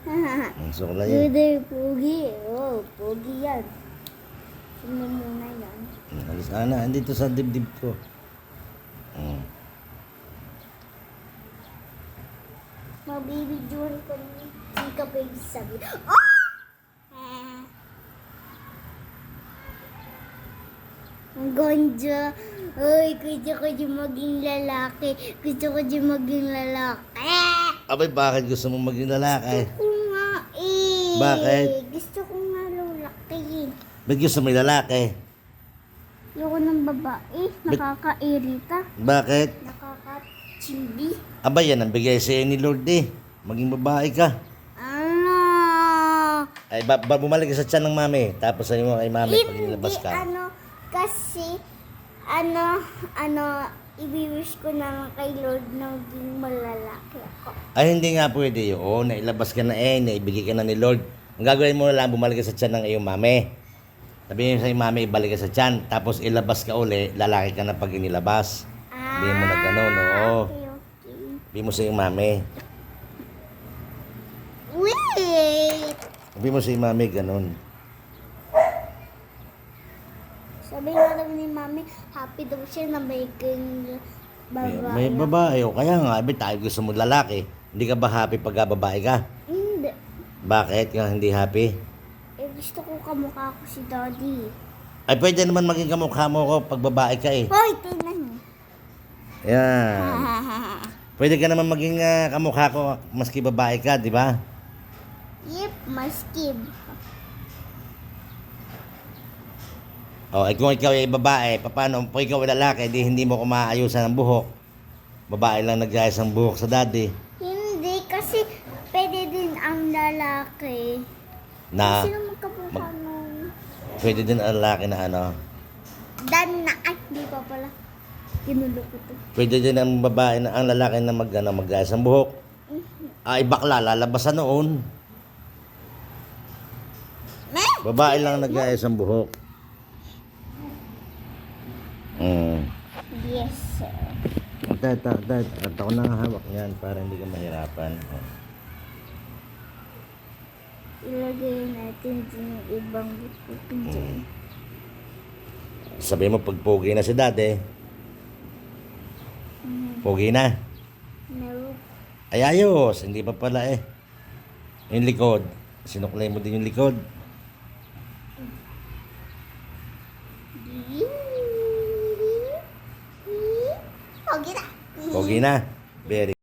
Ang suklay yun. Hindi, pogi. Oh, pogi yan. Sino muna yan? Alis na, andito sa dibdib ko. Mabibidyohan ko ni Chika Baby sabi. Oh! Ang ganda. Ay, gusto ko din maging lalaki. Gusto ko din maging lalaki. Abay, bakit gusto mong maging lalaki? Gusto ko nga eh. Bakit? Gusto ko nga lalaki. Ba't gusto mo yung lalaki? Ayoko ng babae. Nakakairita. Bakit? Nakaka-chibi. Abay, yan ang bigay sa'yo ni Lord eh. Maging babae ka. Ano? Ay, bumalik ka sa tiyan ng mami. Tapos sabi mo kay mami pag nilabas ka. Kasi, i-wish ko naman kay Lord na maging malalaki ako. Ay, hindi nga pwede yun. Nailabas ka na naibigay ka na ni Lord. Ang gagawin mo na lang, bumalik ka sa tiyan ng iyong mami. Sabihin mo sa iyong mami, ibalik ka sa tiyan. Tapos ilabas ka uli, lalaki ka na pag inilabas. Sabihin mo na gano'n, oo. Okay. Sabihin mo sa iyong mami. Wait! Sabihin mo sa iyong mami, gano'n. Sabi nga daw ni Mami, happy daw siya na may babae. May babae, o kaya nga, abay tayo gusto mo lalaki. Hindi ka ba happy pag babae ka? Hindi. Bakit ka hindi happy? Eh, gusto ko kamukha ko si Daddy. Ay, pwede naman maging kamukha mo ko pag babae ka eh. Hoy, tingnan mo. Yan. Pwede ka naman maging kamukha ko maski babae ka, di ba? Yep, maskib. O, kung ikaw ay babae, paano? Kung ikaw ay lalaki, di hindi mo ko maayusan ang buhok. Babae lang nag-ayos ang buhok sa daddy. Hindi, kasi pwede din ang lalaki. Na, Sino magkamukha nun? pwede din ang lalaki na ano. Dan na, ay, di pa pala. Kinulo ko to. Pwede din ang babae na ang lalaki na mag-ayos ang buhok. Ay, bakla, lalabasan noon. Babae lang nag-ayos ang buhok. Yes, sir. At ako na hawak yan para hindi ka mahirapan. Ilagay natin din yung ibang buto dyan. Sabi mo pag pogi na si dati. Pogi na. No. Ay ayos, hindi pa pala eh. Yung likod, sinuklay mo din yung likod. Pogi na. Pogi na. Very